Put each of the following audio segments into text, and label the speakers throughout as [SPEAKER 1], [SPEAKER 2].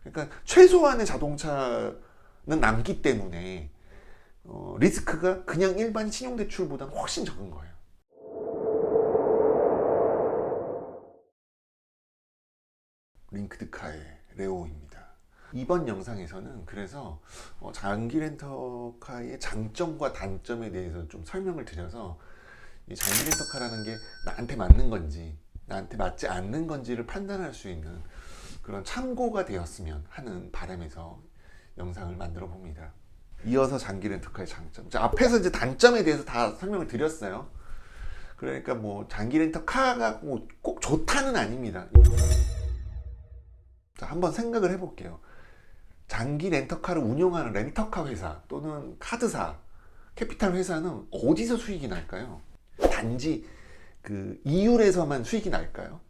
[SPEAKER 1] 그러니까 최소한의 자동차는 남기 때문에 리스크가 그냥 일반 신용대출보다는 훨씬 적은 거예요. 링크드카의 레오입니다. 이번 영상에서는 그래서 장기 렌터카의 장점과 단점에 대해서 좀 설명을 드려서 이 장기 렌터카라는 게 나한테 맞는 건지 나한테 맞지 않는 건지를 판단할 수 있는 그런 참고가 되었으면 하는 바람에서 영상을 만들어 봅니다. 이어서 장기 렌터카의 장점. 자, 앞에서 이제 단점에 대해서 다 설명을 드렸어요. 그러니까 뭐 장기 렌터카가 뭐 꼭 좋다는 아닙니다. 자, 한번 생각을 해볼게요. 장기 렌터카를 운영하는 렌터카 회사 또는 카드사, 캐피탈 회사는 어디서 수익이 날까요? 단지 그 이율에서만 수익이 날까요?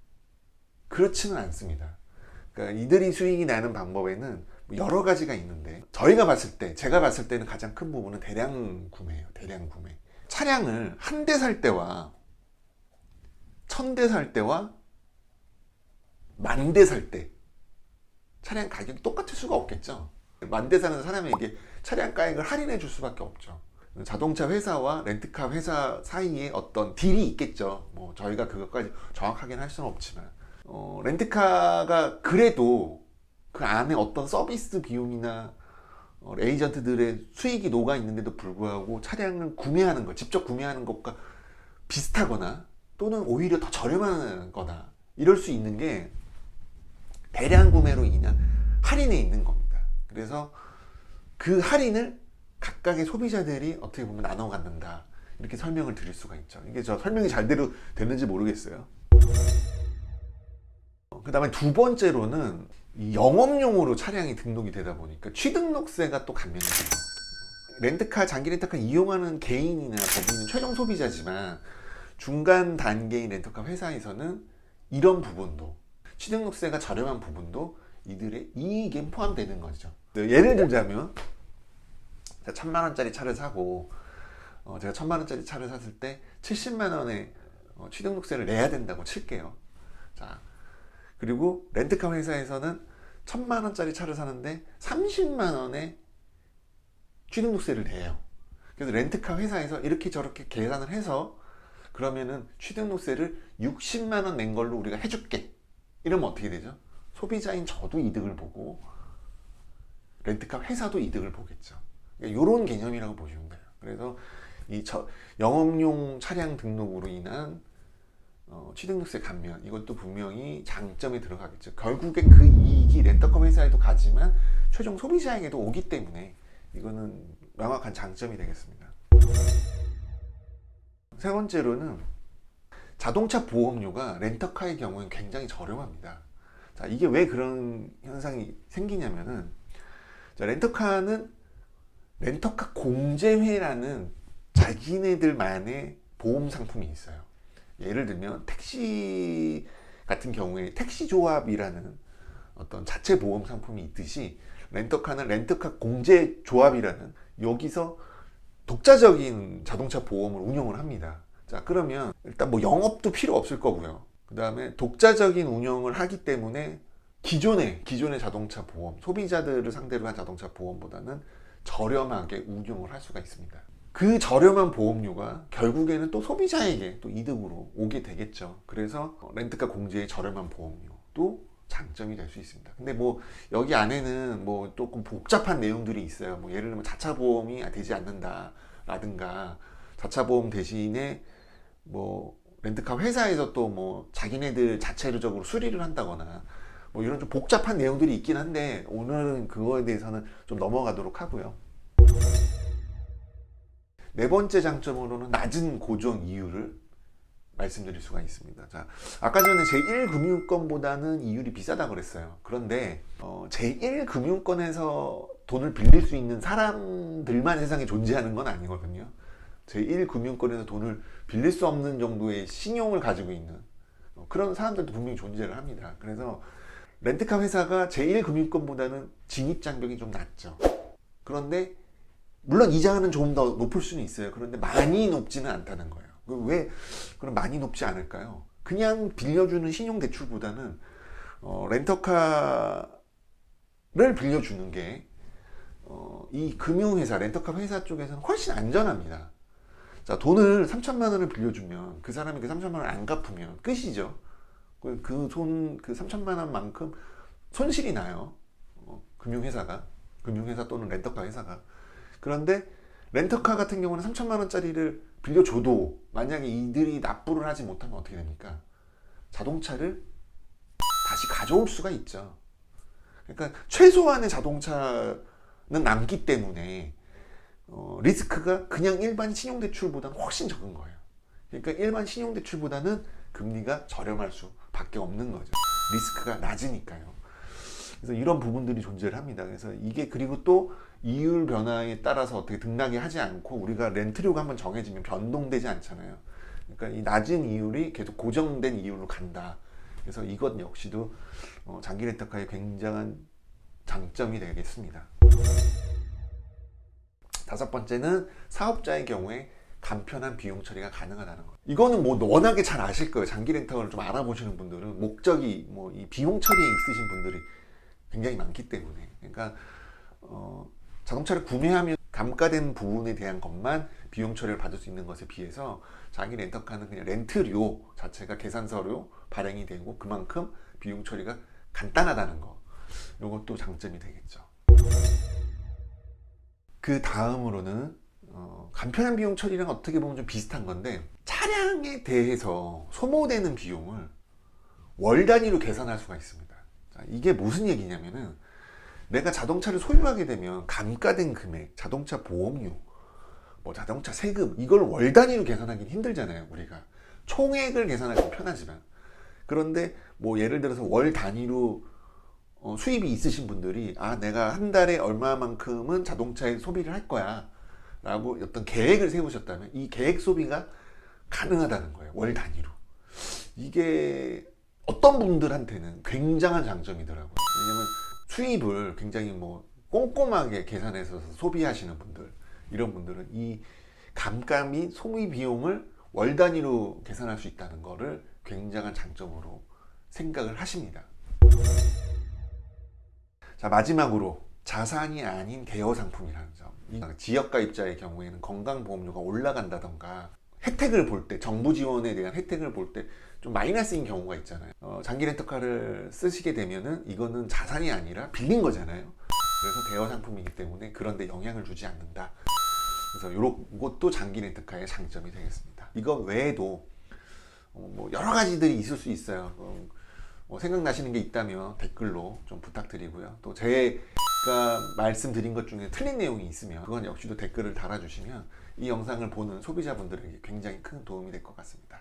[SPEAKER 1] 그렇지는 않습니다. 그러니까 이들이 수익이 나는 방법에는 여러 가지가 있는데 제가 봤을 때는 가장 큰 부분은 대량 구매예요. 대량 구매. 차량을 한 대 살 때와 1000대 살 때와 10,000대 살 때 차량 가격이 똑같을 수가 없겠죠. 10,000대 사는 사람에게 차량 가격을 할인해 줄 수밖에 없죠. 자동차 회사와 렌트카 회사 사이에 어떤 딜이 있겠죠. 뭐 저희가 그것까지 정확하게는 할 수는 없지만 렌트카가 그래도 그 안에 어떤 서비스 비용이나 에이전트들의 수익이 녹아 있는데도 불구하고 차량을 구매하는 것, 직접 구매하는 것과 비슷하거나 또는 오히려 더 저렴하거나 이럴 수 있는 게 대량 구매로 인한 할인에 있는 겁니다. 그래서 그 할인을 각각의 소비자들이 어떻게 보면 나눠 갖는다, 이렇게 설명을 드릴 수가 있죠. 이게 저 설명이 잘대로 되는지 모르겠어요. 그 다음에 두 번째로는 영업용으로 차량이 등록이 되다 보니까 취등록세가 또 감면이 돼요. 장기 렌터카 이용하는 개인이나 법인은 최종 소비자지만 중간 단계인 렌터카 회사에서는 이런 부분도, 취등록세가 저렴한 부분도 이들의 이익에 포함되는 거죠. 예를 들자면 1,000만 원짜리 차를 사고 제가 1,000만 원짜리 차를 샀을 때 70만 원의 취등록세를 내야 된다고 칠게요. 자, 그리고 렌트카 회사에서는 1,000만 원짜리 차를 사는데 30만 원의 취등록세를 내요. 그래서 렌트카 회사에서 이렇게 저렇게 계산을 해서 그러면은 취등록세를 60만 원 낸 걸로 우리가 해줄게, 이러면 어떻게 되죠? 소비자인 저도 이득을 보고 렌트카 회사도 이득을 보겠죠. 이런 개념이라고 보시면 돼요. 그래서 영업용 차량 등록으로 인한 취등록세 감면, 이것도 분명히 장점에 들어가겠죠. 결국에 그 이익이 렌터카 회사에도 가지만 최종 소비자에게도 오기 때문에 이거는 명확한 장점이 되겠습니다. 세 번째로는 자동차 보험료가 렌터카의 경우엔 굉장히 저렴합니다. 자, 이게 왜 그런 현상이 생기냐면은, 렌터카는 렌터카 공제회라는 자기네들만의 보험 상품이 있어요. 예를 들면 택시 같은 경우에 택시조합이라는 어떤 자체 보험 상품이 있듯이 렌터카는 렌터카 공제조합이라는 여기서 독자적인 자동차 보험을 운영을 합니다. 자, 그러면 일단 뭐 영업도 필요 없을 거고요. 그 다음에 독자적인 운영을 하기 때문에 기존의 자동차 보험, 소비자들을 상대로 한 자동차 보험보다는 저렴하게 운용을 할 수가 있습니다. 그 저렴한 보험료가 결국에는 또 소비자에게 또 이득으로 오게 되겠죠. 그래서 렌트카 공제의 저렴한 보험료도 장점이 될 수 있습니다. 근데 뭐 여기 안에는 뭐 조금 복잡한 내용들이 있어요. 뭐 예를 들면 자차 보험이 되지 않는다 라든가, 자차 보험 대신에 뭐 렌트카 회사에서 또 뭐 자기네들 자체적으로 수리를 한다거나 뭐 이런 좀 복잡한 내용들이 있긴 한데 오늘은 그거에 대해서는 좀 넘어가도록 하고요. 네 번째 장점으로는 낮은 고정 이율을 말씀드릴 수가 있습니다. 자, 아까 전에 제1금융권보다는 이율이 비싸다고 그랬어요. 그런데 제1금융권에서 돈을 빌릴 수 있는 사람들만 세상에 존재하는 건 아니거든요. 제1금융권에서 돈을 빌릴 수 없는 정도의 신용을 가지고 있는 그런 사람들도 분명히 존재를 합니다. 그래서 렌트카 회사가 제1금융권보다는 진입장벽이 좀 낮죠. 그런데 물론 이자는 조금 더 높을 수는 있어요. 그런데 많이 높지는 않다는 거예요. 왜 그럼 많이 높지 않을까요? 그냥 빌려주는 신용대출보다는 렌터카 빌려주는 게 이 금융회사, 렌터카 회사 쪽에서는 훨씬 안전합니다. 자, 돈을 3천만 원을 빌려주면 그 사람이 그 3천만 원을 안 갚으면 끝이죠. 그 3천만 원만큼 손실이 나요. 금융회사 또는 렌터카 회사가. 그런데 렌터카 같은 경우는 3천만 원짜리를 빌려줘도 만약에 이들이 납부를 하지 못하면 어떻게 됩니까? 자동차를 다시 가져올 수가 있죠. 그러니까 최소한의 자동차는 남기 때문에 리스크가 그냥 일반 신용대출보다는 훨씬 적은 거예요. 그러니까 일반 신용대출보다는 금리가 저렴할 수밖에 없는 거죠. 리스크가 낮으니까요. 그래서 이런 부분들이 존재를 합니다. 그래서 이게 그리고 또 이율 변화에 따라서 어떻게 등락이 하지 않고 우리가 렌트료가 한번 정해지면 변동되지 않잖아요. 그러니까 이 낮은 이율이 계속 고정된 이율로 간다. 그래서 이것 역시도 장기 렌터카의 굉장한 장점이 되겠습니다. 다섯 번째는 사업자의 경우에 간편한 비용 처리가 가능하다는 거. 이거는 뭐 워낙에 잘 아실 거예요. 장기 렌터카를 좀 알아보시는 분들은 목적이 뭐 이 비용 처리에 있으신 분들이 굉장히 많기 때문에, 그러니까 자동차를 구매하면 감가된 부분에 대한 것만 비용 처리를 받을 수 있는 것에 비해서 장기 렌터카는 그냥 렌트료 자체가 계산서로 발행이 되고 그만큼 비용 처리가 간단하다는 거. 이것도 장점이 되겠죠. 그 다음으로는 간편한 비용 처리랑 어떻게 보면 좀 비슷한 건데, 차량에 대해서 소모되는 비용을 월 단위로 계산할 수가 있습니다. 자, 이게 무슨 얘기냐면은 내가 자동차를 소유하게 되면 감가된 금액, 자동차 보험료, 뭐 자동차 세금, 이걸 월 단위로 계산하기는 힘들잖아요. 우리가 총액을 계산하기는 편하지만, 그런데 뭐 예를 들어서 월 단위로 수입이 있으신 분들이 내가 한 달에 얼마만큼은 자동차에 소비를 할 거야 라고 어떤 계획을 세우셨다면 이 계획 소비가 가능하다는 거예요. 월 단위로. 이게 어떤 분들한테는 굉장한 장점이더라고요. 왜냐면 수입을 굉장히 뭐 꼼꼼하게 계산해서 소비하시는 분들, 이런 분들은 이 감가 및 소비 비용을 월 단위로 계산할 수 있다는 거를 굉장한 장점으로 생각을 하십니다. 자, 마지막으로 자산이 아닌 대여 상품이라는 점. 지역가입자의 경우에는 건강보험료가 올라간다던가 혜택을 볼 때, 정부 지원에 대한 혜택을 볼 때 좀 마이너스인 경우가 있잖아요. 장기 렌터카를 쓰시게 되면은 이거는 자산이 아니라 빌린 거잖아요. 그래서 대여 상품이기 때문에 그런 데 영향을 주지 않는다. 그래서 이것도 장기 렌터카의 장점이 되겠습니다. 이거 외에도 뭐 여러 가지들이 있을 수 있어요. 생각나시는 게 있다면 댓글로 좀 부탁드리고요. 또 제가 말씀드린 것 중에 틀린 내용이 있으면 그건 역시도 댓글을 달아주시면 이 영상을 보는 소비자분들에게 굉장히 큰 도움이 될 것 같습니다.